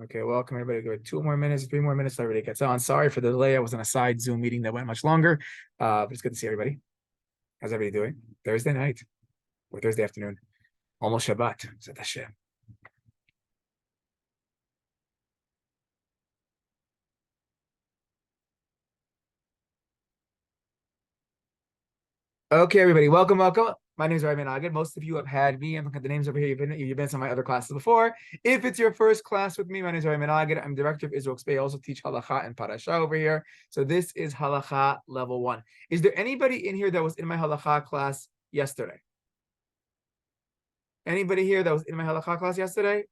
Okay, welcome everybody. Give it 2 more minutes, 3 more minutes. Everybody gets on. Sorry for the delay. I was on a side Zoom meeting that went much longer. But it's good to see everybody. How's everybody doing? Thursday night or Thursday afternoon? Almost Shabbat. Zat Hashem. Okay, everybody, welcome. My name is Ryan Agad. Most of you have had me. I'm looking at the names over here. You've been in some of my other classes before. If it's your first class with me, my name is Ryan Agad. I'm director of Israel Space. I also teach Halacha and Parasha over here. So this is Halacha level 1. Is there anybody in here that was in my Halacha class yesterday? Anybody here that was in my Halacha class yesterday?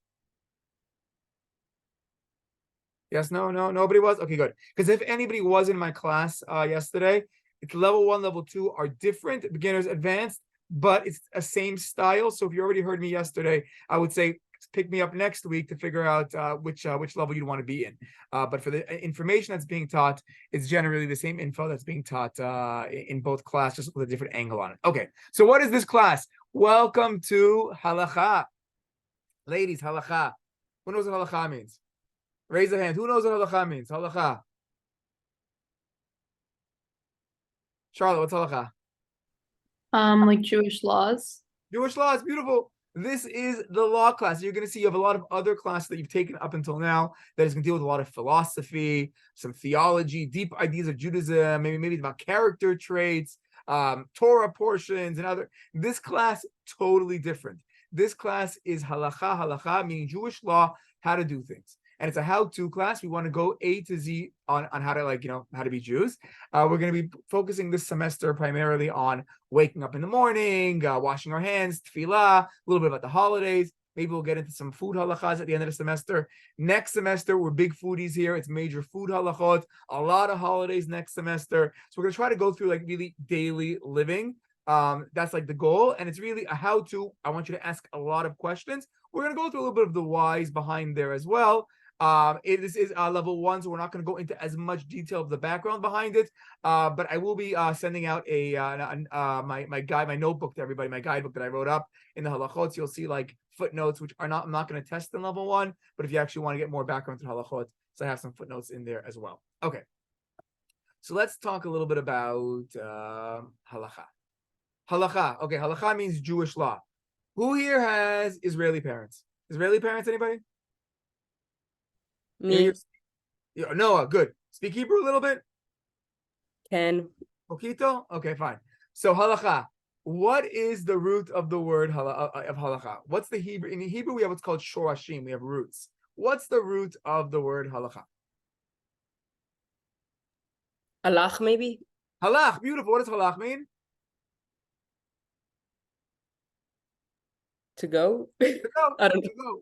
Yes, no, nobody was? Okay, good. Because if anybody was in my class yesterday, it's level 1, level 2 are different, beginners, advanced, but it's a same style. So if you already heard me yesterday, I would say pick me up next week to figure out which level you'd want to be in. But for the information that's being taught, it's generally the same info that's being taught in both classes, just with a different angle on it. Okay, so what is this class? Welcome to Halacha. Ladies, Halacha. Who knows what Halacha means? Raise a hand. Who knows what halacha means? Halacha. Charlotte, what's halacha? Like Jewish laws. Jewish laws, beautiful. This is the law class. You're going to see you have a lot of other classes that you've taken up until now that is going to deal with a lot of philosophy, some theology, deep ideas of Judaism, maybe about character traits, Torah portions, and other. This class, totally different. This class is halacha, meaning Jewish law, how to do things. And it's a how-to class. We want to go A to Z on how to how to be Jews. We're going to be focusing this semester primarily on waking up in the morning, washing our hands, tefillah, a little bit about the holidays. Maybe we'll get into some food halachas at the end of the semester. Next semester, we're big foodies here. It's major food halachot, a lot of holidays next semester. So we're going to try to go through like really daily living. That's like the goal. And it's really a how-to. I want you to ask a lot of questions. We're going to go through a little bit of the whys behind there as well. This is level 1, so we're not going to go into as much detail of the background behind it. But I will be sending out my notebook to everybody, my guidebook that I wrote up in the halachot. You'll see like footnotes, which are I'm not going to test in level 1, but if you actually want to get more background to halachot, so I have some footnotes in there as well. Okay, so let's talk a little bit about halacha. Halacha. Okay, halacha means Jewish law. Who here has Israeli parents? Israeli parents, anybody? Me. Yeah, Noah, good. Speak Hebrew a little bit? Can. Poquito? Okay, fine. So halacha. What is the root of the word of halacha? What's the Hebrew? In Hebrew, we have what's called shorashim. We have roots. What's the root of the word halacha? Halach, maybe? Halach, beautiful. What does halach mean? To go? To go. I don't know. To go.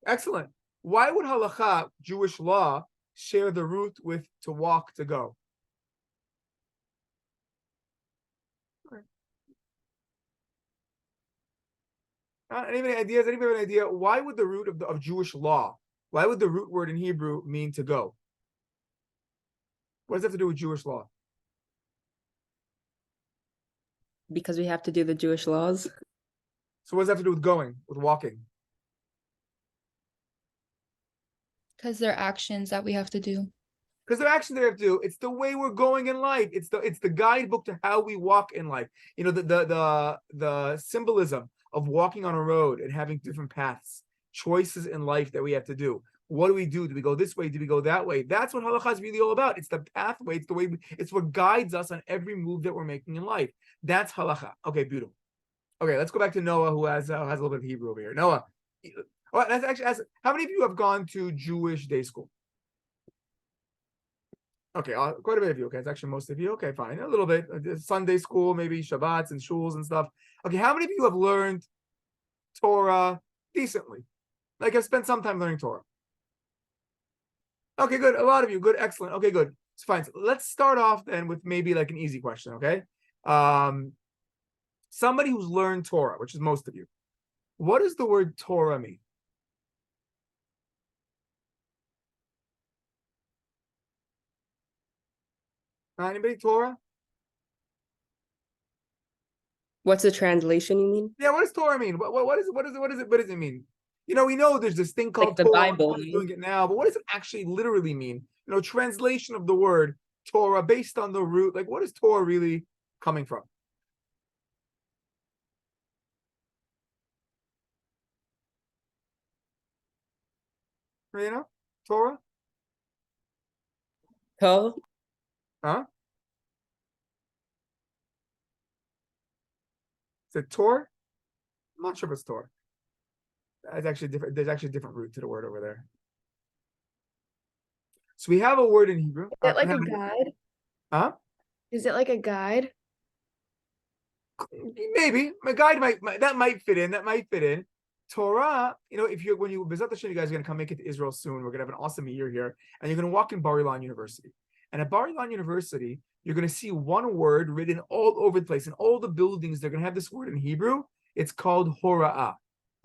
Excellent. Why would halacha, Jewish law, share the root with to walk, to go? Anybody ideas? Anybody have an idea? Why would the root of Jewish law, why would the root word in Hebrew mean to go? What does that have to do with Jewish law? Because we have to do the Jewish laws. So what does that have to do with going, with walking? Because they're actions that we have to do. Because they're actions they have to do. It's the way we're going in life. It's the guidebook to how we walk in life. You know, the symbolism of walking on a road and having different paths, choices in life that we have to do. What do we do? Do we go this way? Do we go that way? That's what halacha is really all about. It's the pathway. It's the way. It's what guides us on every move that we're making in life. That's halacha. Okay, beautiful. Okay, let's go back to Noah, who has a little bit of Hebrew over here. Noah, let's actually ask, how many of you have gone to Jewish day school? Okay, quite a bit of you. Okay, it's actually most of you. Okay, fine. A little bit. Sunday school, maybe Shabbats and shuls and stuff. Okay, how many of you have learned Torah decently? Like, have spent some time learning Torah? Okay, good. A lot of you. Good, excellent. Okay, good. It's fine. So let's start off then with maybe like an easy question, okay? Somebody who's learned Torah, which is most of you. What does the word Torah mean? Anybody Torah? What's the translation, you mean? Yeah, what does Torah mean? What does it mean? We know there's this thing called the Torah. Bible, We're doing it now, but what does it actually literally mean? Translation of the word Torah based on the root. Like, what is Torah really coming from? Torah? Tov. Huh? Is it Torah? I'm not sure if it's Torah. That's actually different. There's actually a different root to the word over there. So we have a word in Hebrew. Is it like a guide? Huh? Is it like a guide? Maybe my guide that might fit in. That might fit in. Torah, if you're when you B'ezrat Hashem, you guys are gonna come make it to Israel soon. We're gonna have an awesome year here, and you're gonna walk in Bar Ilan University. And at Bar Ilan University, you're gonna see one word written all over the place. In all the buildings, they're gonna have this word in Hebrew. It's called Hora'ah.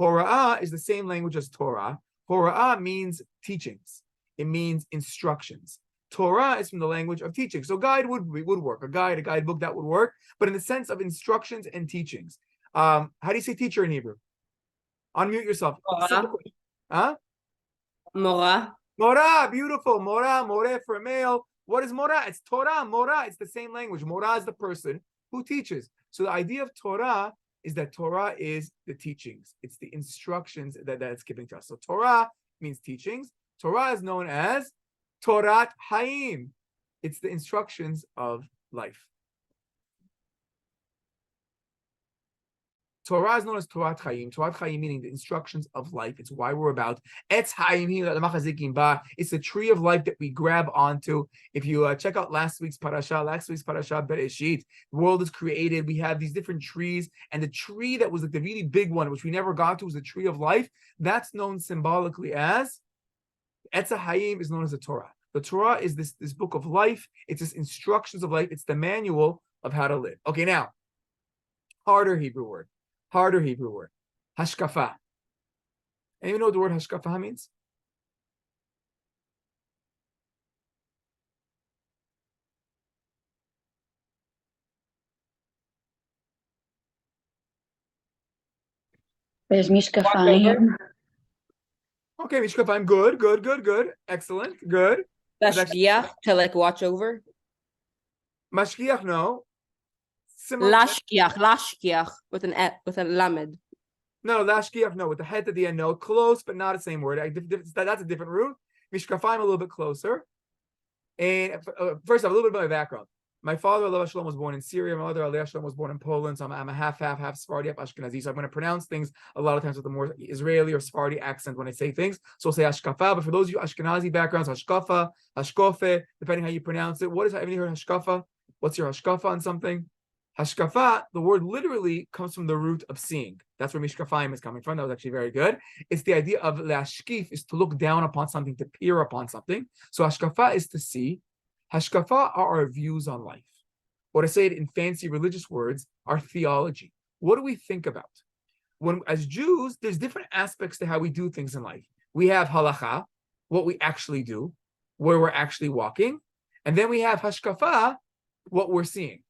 Hora'ah is the same language as Torah. Hora'ah means teachings. It means instructions. Torah is from the language of teaching. So guide would work. A guidebook, that would work. But in the sense of instructions and teachings. How do you say teacher in Hebrew? Unmute yourself. Mora. Huh? Mora. Mora, beautiful. More for a male. What is Mora? It's Torah. Mora, it's the same language. Mora is the person who teaches. So the idea of Torah is that Torah is the teachings. It's the instructions that it's giving to us. So Torah means teachings. Torah is known as Torat Haim. It's the instructions of life. Torah is known as Torat Chaim. Torat Chaim meaning the instructions of life. It's why we're about. Etz Chaim. It's the tree of life that we grab onto. If you check out last week's parasha, Bereshit, the world is created. We have these different trees, and the tree that was like the really big one, which we never got to, was the tree of life. That's known symbolically as Etz Chaim is known as the Torah. The Torah is this book of life. It's this instructions of life. It's the manual of how to live. Okay, now, harder Hebrew word. Hashkafa. Anyone know what the word hashkafa means? There's mishkafayim. Okay, mishkafayim. Good. Excellent. Good. Tashgiach, to like watch over. Mashgiach, no. Lashgiach with a lamed. No, lashgiach, no. With the head at the end, no. Close, but not the same word. That's a different root. Mishkafayim, a little bit closer. And first off, a little bit about my background. My father, Alav Shalom, was born in Syria. My mother, Aliyah Shalom, was born in Poland. So I'm a half Sephardi, half Ashkenazi. So I'm going to pronounce things a lot of times with a more Israeli or Sephardi accent when I say things. So I'll say Hashkafa. But for those of you Ashkenazi backgrounds, Hashkafa, Hashkofe, depending how you pronounce it. Have you heard Hashkafa? What's your Hashkafa on something? Hashkafa, the word literally comes from the root of seeing. That's where Mishkafayim is coming from. That was actually very good. It's the idea of lashkif, is to look down upon something, to peer upon something. So Hashkafa is to see. Hashkafa are our views on life. Or to say it in fancy religious words, our theology. What do we think about? As Jews, there's different aspects to how we do things in life. We have halacha, what we actually do, where we're actually walking. And then we have hashkafa, what we're seeing.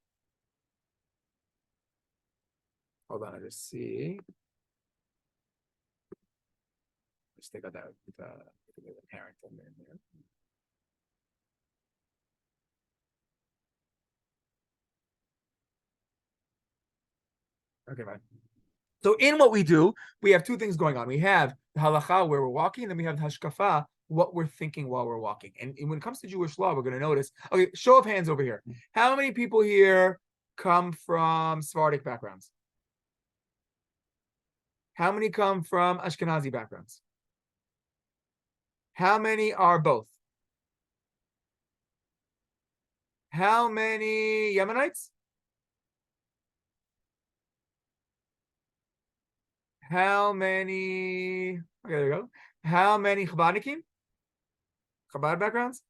Hold on, I just see. Just take out that parent in there. Okay, fine. So in what we do, we have two things going on. We have the halacha, where we're walking, and then we have the hashkafa, what we're thinking while we're walking. And when it comes to Jewish law, we're going to notice. Okay, show of hands over here. How many people here come from Sephardic backgrounds? How many come from Ashkenazi backgrounds? How many are both? How many Yemenites? How many? Okay, there you go. How many Chabadnikim? Chabad backgrounds?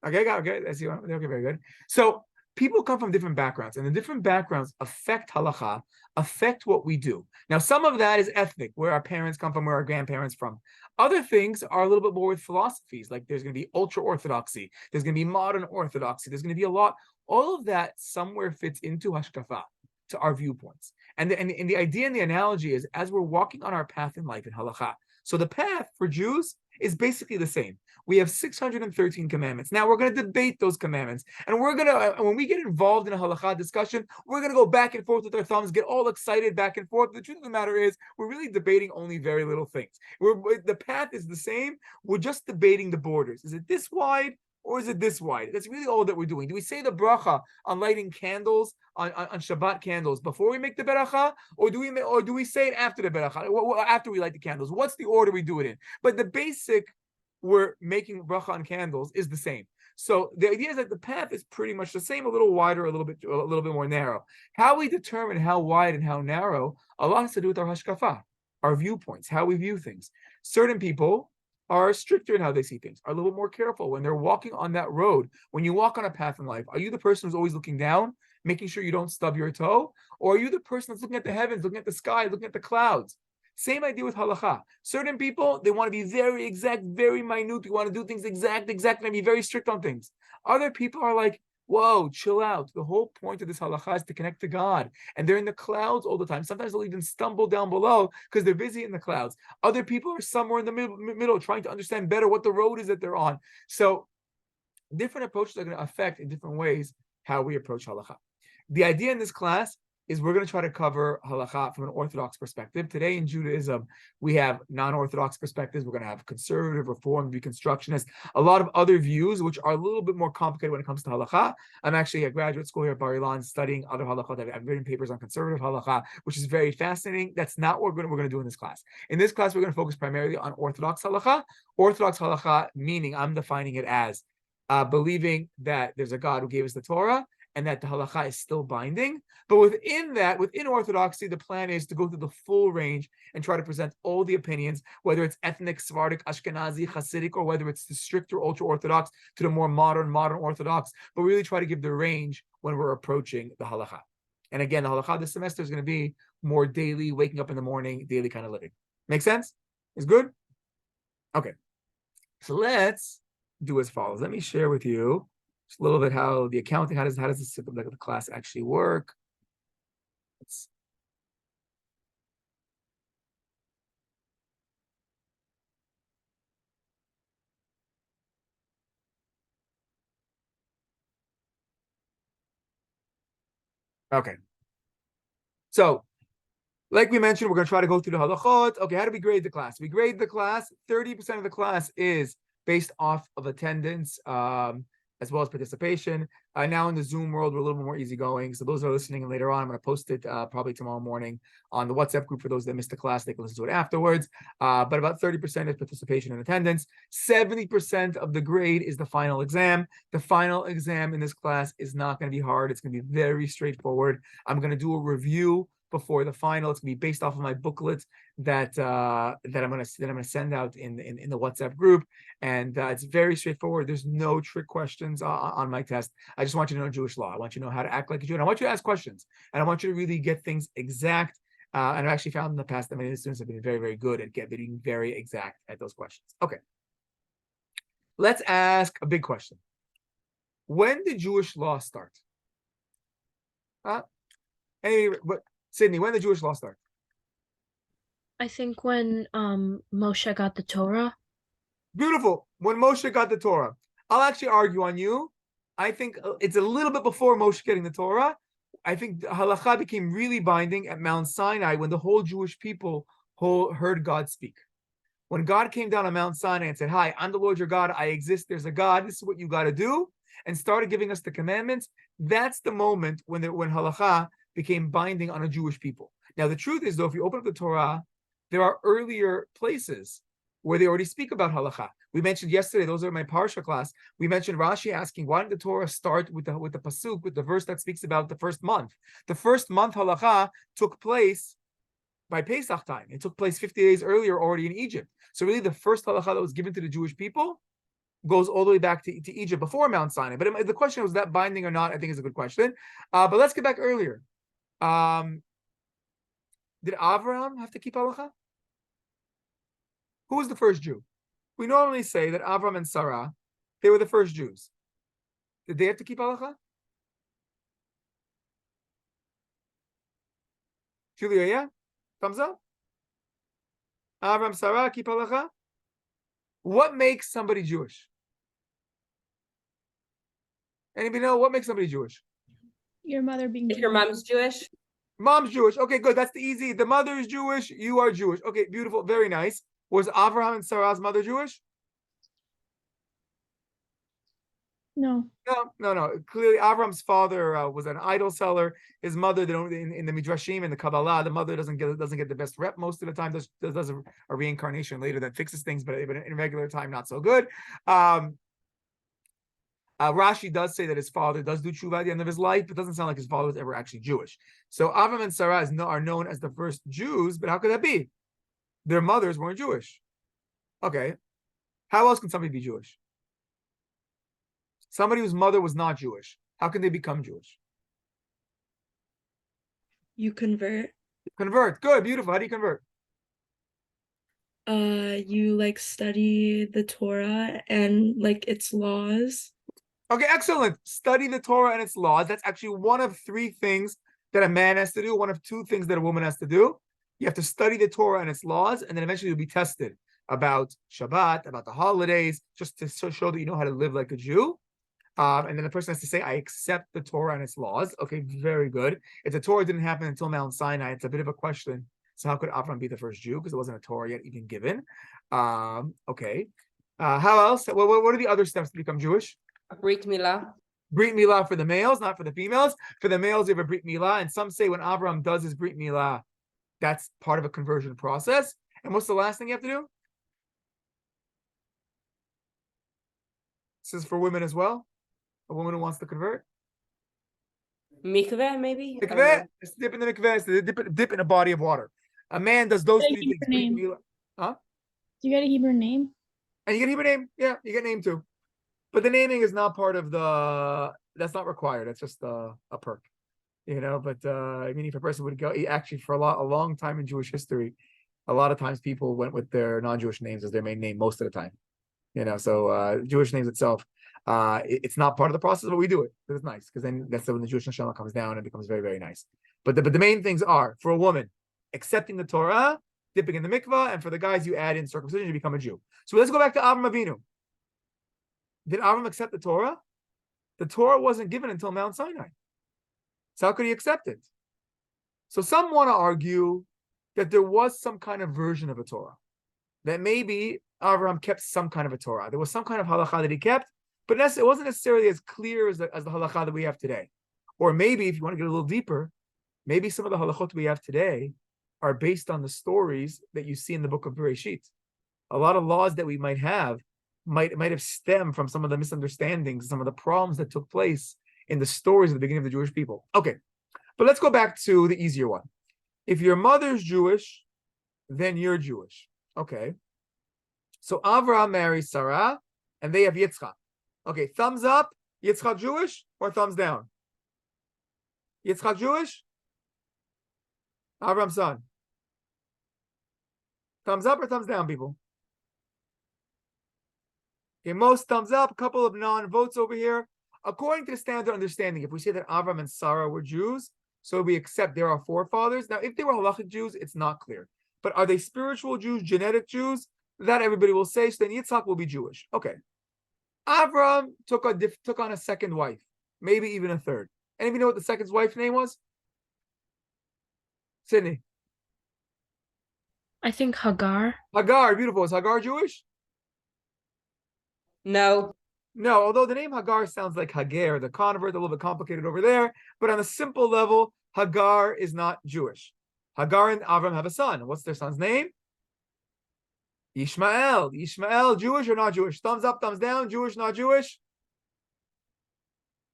Okay, I see one. Okay, very good. So people come from different backgrounds, and the different backgrounds affect halacha, affect what we do. Now, some of that is ethnic, where our parents come from, where our grandparents from. Other things are a little bit more with philosophies, like there's going to be ultra-orthodoxy, there's going to be modern orthodoxy, there's going to be a lot. All of that somewhere fits into hashkafa. to our viewpoints. And the idea and the analogy is, as we're walking on our path in life in halacha, so the path for Jews is basically the same. We have 613 commandments. Now we're going to debate those commandments. And we're going to, when we get involved in a halacha discussion, we're going to go back and forth with our thumbs, get all excited back and forth. The truth of the matter is, we're really debating only very little things. The path is the same. We're just debating the borders. Is it this wide? Or is it this wide? That's really all that we're doing. Do we say the bracha on lighting candles, on Shabbat candles, before we make the beracha, or do we say it after the beracha, after we light the candles? What's the order we do it in? But the basic, we're making bracha on candles, is the same. So the idea is that the path is pretty much the same, a little wider, a little bit more narrow. How we determine how wide and how narrow, a lot has to do with our hashkafa, our viewpoints, how we view things. Certain people are stricter in how they see things, are a little more careful when they're walking on that road. When you walk on a path in life, are you the person who's always looking down, making sure you don't stub your toe? Or are you the person that's looking at the heavens, looking at the sky, looking at the clouds? Same idea with halacha. Certain people, they want to be very exact, very minute. They want to do things exact, and be very strict on things. Other people are like, whoa, chill out. The whole point of this halacha is to connect to God. And they're in the clouds all the time. Sometimes they'll even stumble down below because they're busy in the clouds. Other people are somewhere in the middle trying to understand better what the road is that they're on. So different approaches are going to affect in different ways how we approach halacha. The idea in this class is we're going to try to cover halacha from an Orthodox perspective. Today in Judaism, we have non-Orthodox perspectives. We're going to have conservative, reform, reconstructionist, a lot of other views, which are a little bit more complicated when it comes to halacha. I'm actually at graduate school here at Bar Ilan studying other halachot. I've written papers on conservative halacha, which is very fascinating. That's not what we're going to do in this class. In this class, we're going to focus primarily on Orthodox halacha. Orthodox halacha, meaning I'm defining it as believing that there's a God who gave us the Torah, and that the halacha is still binding. But within that, within Orthodoxy, the plan is to go through the full range and try to present all the opinions, whether it's ethnic, Sephardic, Ashkenazi, Hasidic, or whether it's the stricter ultra-Orthodox to the more modern Orthodox, but really try to give the range when we're approaching the halacha. And again, the halacha this semester is going to be more daily, waking up in the morning, daily kind of living. Make sense? Is good? Okay. So let's do as follows. Let me share with you just a little bit how the accounting, how does the class actually work? Okay. So, like we mentioned, we're going to try to go through the halachot. Okay, how do we grade the class? We grade the class. 30% of the class is based off of attendance, as well as participation. Now in the Zoom world, we're a little bit more easygoing. So those who are listening, and later on, I'm going to post it probably tomorrow morning on the WhatsApp group for those that missed the class. They can listen to it afterwards. But about 30% is participation and attendance. 70% of the grade is the final exam. The final exam in this class is not going to be hard. It's going to be very straightforward. I'm going to do a review before the final. It's going to be based off of my booklet that I'm going to send out in the WhatsApp group, and it's very straightforward. There's no trick questions on my test. I just want you to know Jewish law. I want you to know how to act like a Jew, and I want you to ask questions, and I want you to really get things exact. And I've actually found in the past that many of the students have been very, very good at being very exact at those questions. Okay, let's ask a big question. When did Jewish law start? Sydney, when did Jewish law start? I think when Moshe got the Torah. Beautiful. When Moshe got the Torah. I'll actually argue on you. I think it's a little bit before Moshe getting the Torah. I think halacha became really binding at Mount Sinai when the whole Jewish people heard God speak. When God came down on Mount Sinai and said, "Hi, I'm the Lord your God. I exist. There's a God. This is what you got to do," and started giving us the commandments, that's the moment when halacha became binding on a Jewish people. Now, the truth is, though, if you open up the Torah, there are earlier places where they already speak about halacha. We mentioned yesterday, those are my Parsha class, we mentioned Rashi asking, why didn't the Torah start with the pasuk, with the verse that speaks about the first month? The first month halacha took place by Pesach time. It took place 50 days earlier already in Egypt. So really the first halacha that was given to the Jewish people goes all the way back to Egypt before Mount Sinai. But the question was that binding or not, I think is a good question. But let's get back earlier. Did Avraham have to keep halacha? Who was the first Jew? We normally say that Avram and Sarah, they were the first Jews. Did they have to keep halacha? Julia, yeah? Thumbs up. Avram, Sarah, keep halacha. What makes somebody Jewish? Anybody know what makes somebody Jewish? Your mother being If your Jewish. mom's Jewish, Mom's Jewish. Okay, good. That's the easy. The mother is Jewish. You are Jewish. Okay, beautiful. Very nice. Was Avraham and Sarah's mother Jewish? No. No. Clearly, Avram's father was an idol seller. His mother, they don't in the midrashim and the Kabbalah. The mother doesn't get the best rep most of the time. Does a reincarnation later that fixes things, but in regular time, not so good. Rashi does say that his father does do tshuva at the end of his life, but it doesn't sound like his father was ever actually Jewish. So Avram and Sarah are known as the first Jews, but how could that be? Their mothers weren't Jewish. Okay. How else can somebody be Jewish? Somebody whose mother was not Jewish. How can they become Jewish? You convert. Convert. Good, beautiful. How do you convert? You like study the Torah and like its laws. Okay, excellent. Study the Torah and its laws. That's actually one of three things that a man has to do, one of two things that a woman has to do. You have to study the Torah and its laws, and then eventually you'll be tested about Shabbat, about the holidays, just to show that you know how to live like a Jew. And then the person has to say, I accept the Torah and its laws. Okay, very good. If the Torah didn't happen until Mount Sinai, it's a bit of a question. So how could Avram be the first Jew? Because it wasn't a Torah yet even given. Okay. How else? What are the other steps to become Jewish? Brit Milah. Brit Milah for the males, not for the females. For the males, you have a Brit Milah. And some say when Avram does his Brit Milah, that's part of a conversion process. And what's the last thing you have to do? This is for women as well. A woman who wants to convert. Mikveh, maybe? I don't know. Mikveh, it's dip in the mikveh, it's the dip in a body of water. A man does those Gotta three keep things. your Brit name. Milah. Huh? You got a Hebrew name? And you get Hebrew name. Yeah, you get name too. But the naming is not part of that's not required. That's just a perk. But I mean, if a person would go, actually for a long time in Jewish history, a lot of times people went with their non-Jewish names as their main name most of the time. So Jewish names itself, it's not part of the process, but we do it because it's nice. Because then that's when the Jewish neshama comes down and it becomes very, very nice. But the main things are for a woman accepting the Torah, dipping in the mikvah, and for the guys you add in circumcision, you become a Jew. So let's go back to Avram Avinu. Did Avram accept the Torah? The Torah wasn't given until Mount Sinai. So how could he accept it? So some want to argue that there was some kind of version of a Torah, that maybe Avram kept some kind of a Torah. There was some kind of halacha that he kept, but it wasn't necessarily as clear as the halacha that we have today. Or maybe, if you want to get a little deeper, maybe some of the halachot we have today are based on the stories that you see in the book of Bereshit. A lot of laws that we might have might have stemmed from some of the misunderstandings, some of the problems that took place in the stories at the beginning of the Jewish people. Okay, but let's go back to the easier one. If your mother's Jewish, then you're Jewish. Okay. So Avraham marries Sarah, and they have Yitzchak. Okay, thumbs up, Yitzchak Jewish, or thumbs down? Yitzchak Jewish? Avram's son. Thumbs up or thumbs down, people? Okay, most thumbs up, a couple of non-votes over here. According to the standard understanding, if we say that Avram and Sarah were Jews, so we accept there are forefathers. Now, if they were halachic Jews, it's not clear. But are they spiritual Jews, genetic Jews? That everybody will say. So then Yitzchak will be Jewish. Okay. Avram took on a second wife, maybe even a third. Anybody know what the second wife's name was? Sydney. I think Hagar. Hagar, beautiful. Is Hagar Jewish? No. No, although the name Hagar sounds like Hagar, the convert, a little bit complicated over there. But on a simple level, Hagar is not Jewish. Hagar and Avram have a son. What's their son's name? Ishmael. Ishmael, Jewish or not Jewish? Thumbs up, thumbs down. Jewish, not Jewish?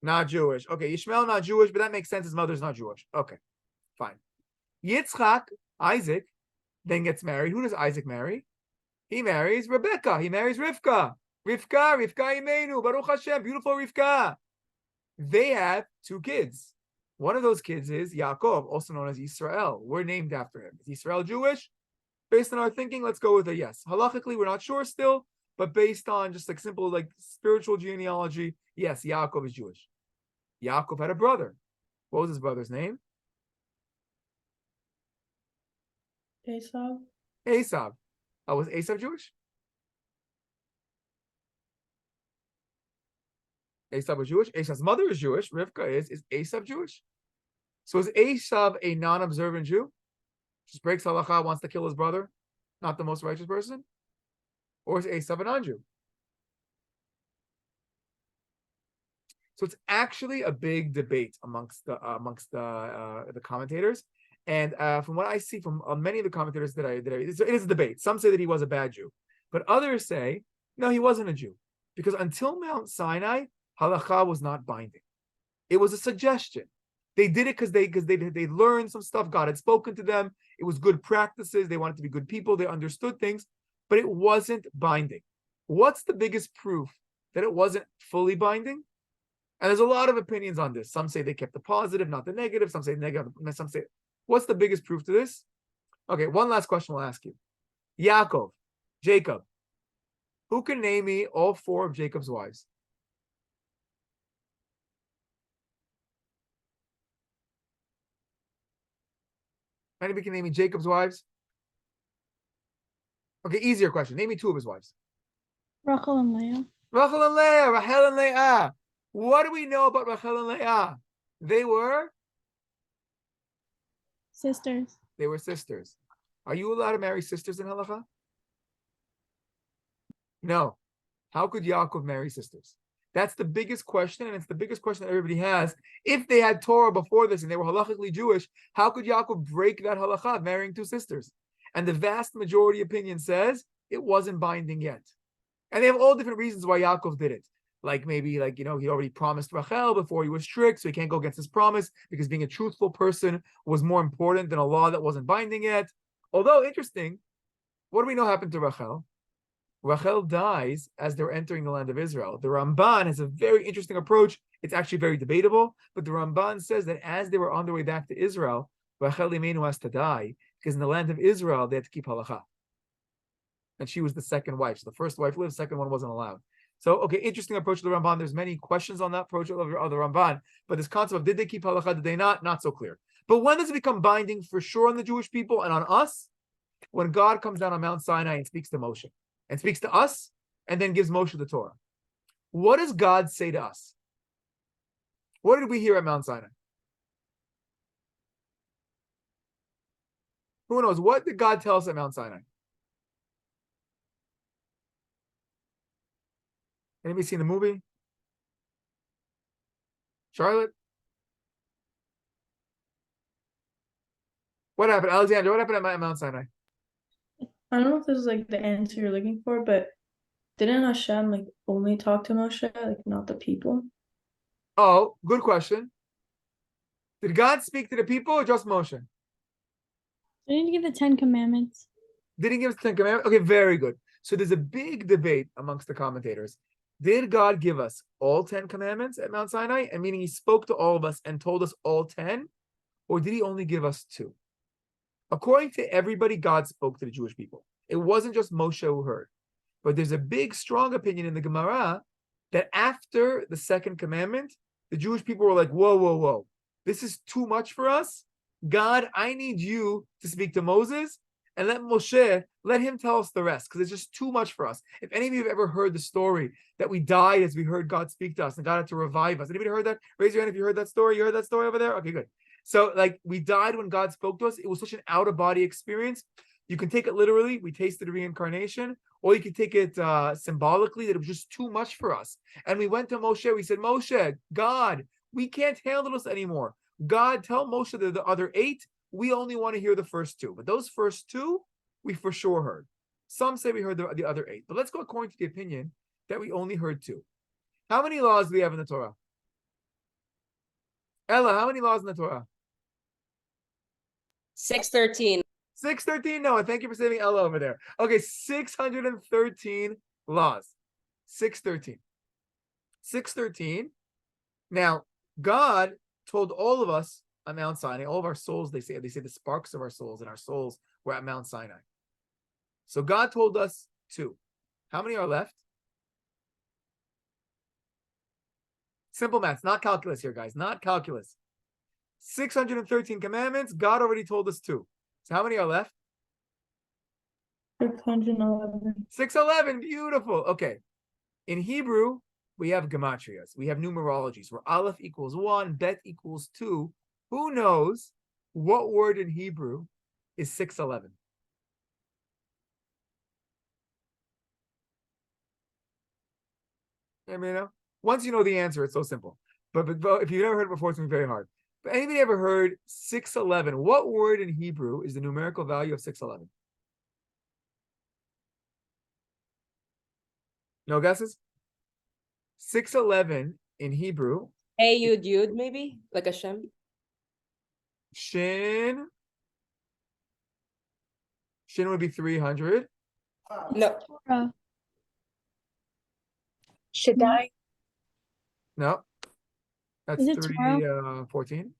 Not Jewish. Okay, Ishmael, not Jewish, but that makes sense. His mother's not Jewish. Okay, fine. Yitzchak, Isaac, then gets married. Who does Isaac marry? He marries Rebecca. He marries Rivka. Rivka Imenu, Baruch Hashem, beautiful Rivka. They have two kids. One of those kids is Yaakov, also known as Yisrael. We're named after him. Is Yisrael Jewish? Based on our thinking, let's go with a yes. Halachically, we're not sure still, but based on just like simple like spiritual genealogy, yes, Yaakov is Jewish. Yaakov had a brother. What was his brother's name? Esav. Esav. Oh, was Esav Jewish? Esav was Jewish. Esav's mother is Jewish. Rivka is. Is Esav Jewish? So is Esav a non-observant Jew? Just breaks halacha, wants to kill his brother, not the most righteous person? Or is Esav a non-Jew? So it's actually a big debate amongst the commentators, and from what I see from many of the commentators it is a debate. Some say that he was a bad Jew, but others say no, he wasn't a Jew, because until Mount Sinai, halacha was not binding. It was a suggestion. They did it because they learned some stuff. God had spoken to them. It was good practices. They wanted to be good people. They understood things, but it wasn't binding. What's the biggest proof that it wasn't fully binding? And there's a lot of opinions on this. Some say they kept the positive, not the negative. Some say negative. Some say, what's the biggest proof to this? Okay, one last question we'll ask you. Yaakov, Jacob. Who can name me all four of Jacob's wives? Anybody can name me Jacob's wives? Okay, easier question. Name me two of his wives. Rachel and Leah. Rachel and Leah, Rachel and Leah. What do we know about Rachel and Leah? They were Sisters. sisters. Are you allowed to marry sisters in halacha? No. How could Yaakov marry sisters? That's the biggest question, and it's the biggest question that everybody has. If they had Torah before this and they were halachically Jewish, how could Yaakov break that halacha of marrying two sisters? And the vast majority opinion says it wasn't binding yet. And they have all different reasons why Yaakov did it. Like maybe, he already promised Rachel before he was strict, so he can't go against his promise because being a truthful person was more important than a law that wasn't binding yet. Although, interesting, what do we know happened to Rachel? Rachel dies as they're entering the land of Israel. The Ramban has a very interesting approach. It's actually very debatable, but the Ramban says that as they were on their way back to Israel, Rachel Imenu has to die because in the land of Israel, they had to keep halacha. And she was the second wife. So the first wife lived, the second one wasn't allowed. So, okay, interesting approach to the Ramban. There's many questions on that approach of the Ramban, but this concept of did they keep halacha, did they not so clear. But when does it become binding for sure on the Jewish people and on us? When God comes down on Mount Sinai and speaks to Moshe, and speaks to us, and then gives Moshe the Torah. What does God say to us? What did we hear at Mount Sinai? Who knows? What did God tell us at Mount Sinai? Anybody seen the movie? Charlotte? What happened? Alexandra, what happened at Mount Sinai? I don't know if this is like the answer you're looking for, but didn't Hashem like only talk to Moshe, like not the people? Oh, good question. Did God speak to the people or just Moshe? Didn't he give the 10 Commandments? Did he give us the 10 Commandments? Okay, very good. So there's a big debate amongst the commentators. Did God give us all 10 commandments at Mount Sinai? And meaning he spoke to all of us and told us all 10? Or did he only give us 2? According to everybody, God spoke to the Jewish people. It wasn't just Moshe who heard. But there's a big, strong opinion in the Gemara that after the second commandment, the Jewish people were like, whoa, whoa, whoa. This is too much for us. God, I need you to speak to Moses and let Moshe, let him tell us the rest, because it's just too much for us. If any of you have ever heard the story that we died as we heard God speak to us and God had to revive us. Anybody heard that? Raise your hand if you heard that story. You heard that story over there? Okay, good. So we died when God spoke to us. It was such an out-of-body experience. You can take it literally. We tasted reincarnation. Or you can take it symbolically, that it was just too much for us. And we went to Moshe. We said, Moshe, God, we can't handle this anymore. God, tell Moshe the other 8. We only want to hear the first 2. But those first 2, we for sure heard. Some say we heard the other 8. But let's go according to the opinion that we only heard 2. How many laws do we have in the Torah? Ella, how many laws in the Torah? 613. 613? No, thank you for saving Ella over there. Okay, 613 laws. 613. 613. Now, God told all of us at Mount Sinai, all of our souls, they say the sparks of our souls and our souls were at Mount Sinai. So God told us 2. How many are left? Simple maths, not calculus here, guys, not calculus. 613 commandments, God already told us 2. So how many are left? 611. 611, beautiful. Okay. In Hebrew, we have gematrias. We have numerologies where Aleph equals 1, Bet equals 2. Who knows what word in Hebrew is 611? I mean, once you know the answer, it's so simple. But if you've never heard it before, it's going to be very hard. But anybody ever heard 611? What word in Hebrew is the numerical value of 611? No guesses? 611 in Hebrew. Hey, Yud, maybe? Like a Shem? Shin. Shin would be 300. No. Torah. Shaddai. No. That's Is it Torah? 314.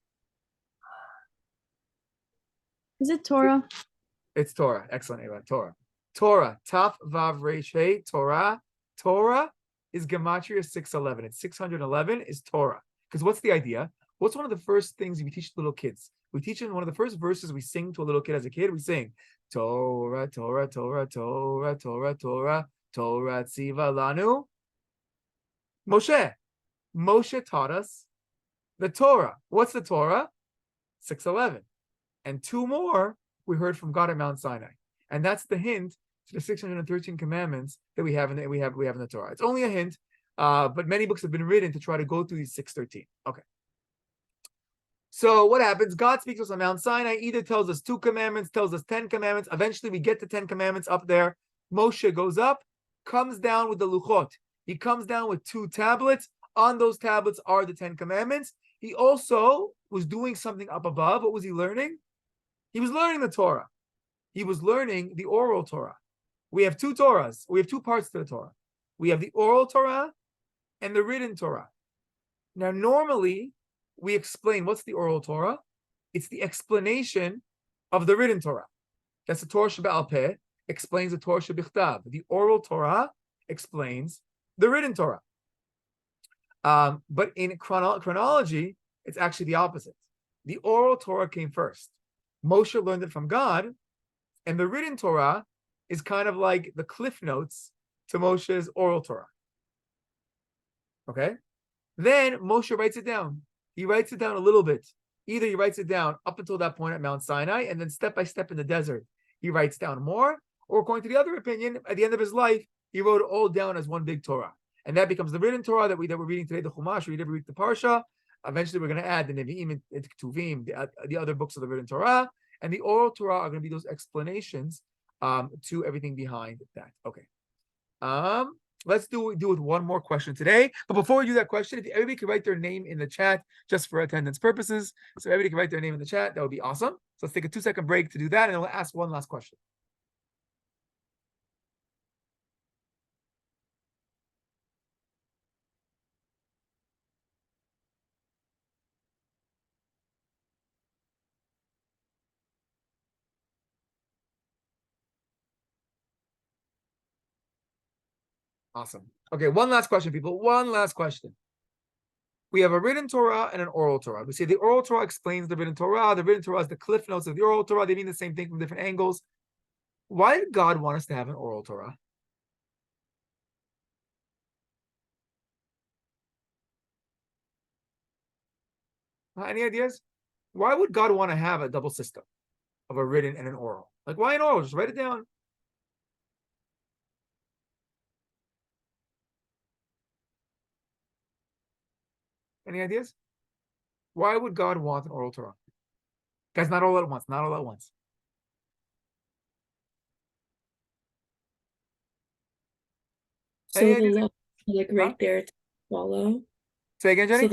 Is it Torah? It's Torah. Excellent, Ava. Torah. Torah. Taf Vav Resh Hey. Torah. Torah is Gematria 611. It's 611 is Torah. Because what's the idea? What's one of the first things we teach little kids? We teach them one of the first verses we sing to a little kid as a kid. We sing Torah, Torah, Torah, Torah, Torah, Torah, Torah, Tziva Lanu. Moshe. Moshe taught us the Torah. What's the Torah? 611. And two more we heard from God at Mount Sinai. And that's the hint to the 613 commandments that we have in the Torah. It's only a hint, but many books have been written to try to go through these 613. Okay. So what happens? God speaks to us on Mount Sinai, either tells us 2 commandments, tells us 10 commandments. Eventually we get the 10 commandments up there. Moshe goes up, comes down with the luchot. He comes down with 2 tablets. On those tablets are the 10 commandments. He also was doing something up above. What was he learning? He was learning the Torah. He was learning the oral Torah. We have 2 Torahs. We have 2 parts to the Torah. We have the oral Torah and the written Torah. Now, normally, we explain what's the oral Torah. It's the explanation of the written Torah. That's the Torah Shebe'al Peh, explains the Torah Shebichtav. The oral Torah explains the written Torah. But in chronology, it's actually the opposite. The oral Torah came first. Moshe learned it from God, and the written Torah is kind of like the cliff notes to Moshe's oral Torah. Okay? Then Moshe writes it down. He writes it down a little bit. Either he writes it down up until that point at Mount Sinai, and then step by step in the desert, he writes down more, or according to the other opinion, at the end of his life, he wrote it all down as one big Torah. And that becomes the written Torah that we're reading today, the Chumash, we read every week the Parsha. Eventually, we're going to add the Nevi'im and Ketuvim, the other books of the written Torah, and the oral Torah are going to be those explanations to everything behind that. Okay. Let's do with one more question today. But before we do that question, if everybody could write their name in the chat just for attendance purposes, so everybody can write their name in the chat, that would be awesome. So let's take a 2-second break to do that, and then we'll ask one last question. Awesome. Okay, one last question, people. One last question. We have a written Torah and an oral Torah. We say the oral Torah explains the written Torah. The written Torah is the cliff notes of the oral Torah. They mean the same thing from different angles. Why did God want us to have an oral Torah? Any ideas? Why would God want to have a double system of a written and an oral? Like, why an oral? Just write it down. Any ideas? Why would God want an oral Torah? Guys, not all at once. Not all at once. So Any the ideas? laws are like right there to follow. Say again, Jenny?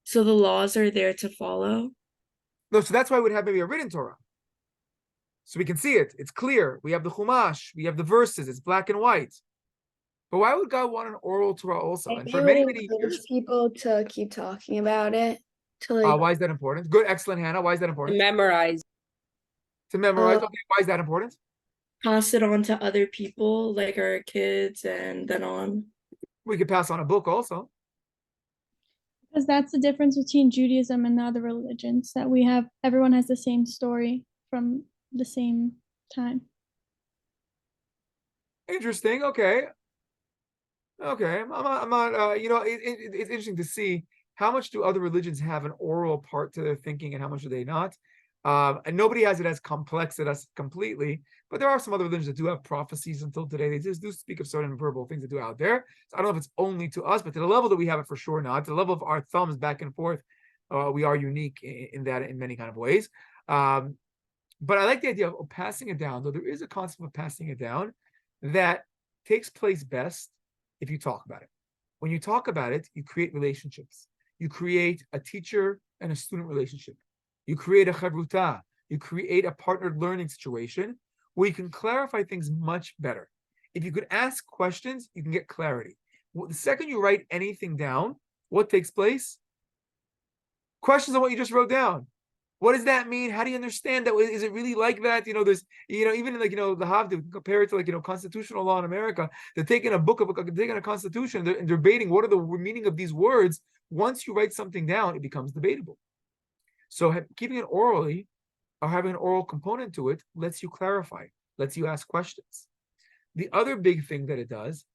So the laws are there to follow. No, so that's why we'd have maybe a written Torah. So we can see it. It's clear. We have the Chumash. We have the verses. It's black and white. But why would God want an oral Torah also? And Maybe for it many, would many encourage years. people to keep talking about it. To like, Why is that important? Good, excellent, Hannah. Why is that To important? memorize. To memorize. Okay, why is that important? Pass it on to other people, like our kids, and then on. We could pass on a book also. Because that's the difference between Judaism and the other religions, that everyone has the same story from the same time. Interesting. Okay. Okay. I'm not, it's interesting to see how much do other religions have an oral part to their thinking and how much do they not. And nobody has it as complex as us completely, but there are some other religions that do have prophecies until today. They just do speak of certain verbal things that do out there. So I don't know if it's only to us, but to the level that we have it, for sure not. To the level of our thumbs back and forth, we are unique in that in many kind of ways. But I like the idea of passing it down, though there is a concept of passing it down that takes place best if you talk about it. When you talk about it, you create relationships. You create a teacher and a student relationship. You create a chavruta. You create a partnered learning situation where you can clarify things much better. If you could ask questions, you can get clarity. The second you write anything down, what takes place? Questions on what you just wrote down. What does that mean? How do you understand that? Is it really like that? There's, even like, the Havdu, compare it to constitutional law in America. They're taking a constitution and they're debating what are the meaning of these words. Once you write something down, it becomes debatable. So keeping it orally or having an oral component to it lets you clarify, lets you ask questions. The other big thing that it does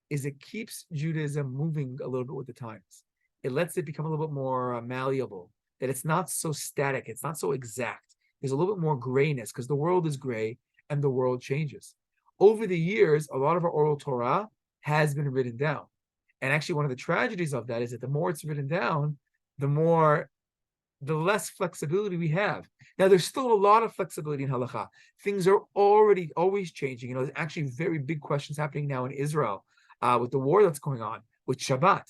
is it keeps Judaism moving a little bit with the times. It lets it become a little bit more malleable, that it's not so static, it's not so exact. There's a little bit more grayness because the world is gray and the world changes. Over the years, a lot of our oral Torah has been written down. And actually, one of the tragedies of that is that the more it's written down, the less flexibility we have. Now, there's still a lot of flexibility in Halacha. Things are always changing. There's actually very big questions happening now in Israel with the war that's going on, with Shabbat.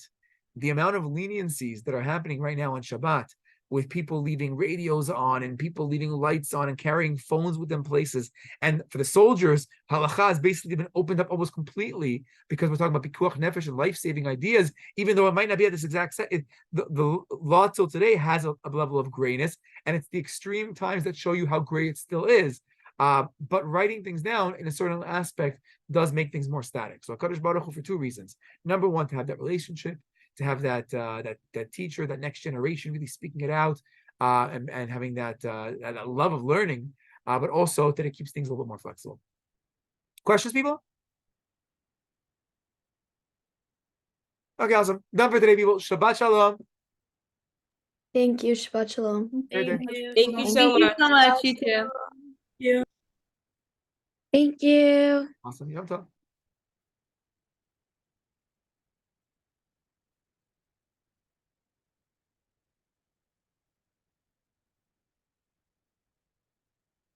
The amount of leniencies that are happening right now on Shabbat, with people leaving radios on and people leaving lights on and carrying phones with them places. And for the soldiers, Halacha has basically been opened up almost completely because we're talking about pikuach nefesh and life-saving ideas, even though it might not be at this exact set. The law till today has a level of grayness, and it's the extreme times that show you how gray it still is. But writing things down in a certain aspect does make things more static. So HaKadosh Baruch Hu, for two reasons. Number one, to have that relationship, to have that teacher, that next generation really speaking it out, and having that love of learning, but also that it keeps things a little bit more flexible. Questions, people? Okay, awesome. Done for today, people. Shabbat shalom. Thank you. Shabbat shalom. Great day. Thank you so Thank you much. so much. You too. Thank you. Awesome. Yom tov.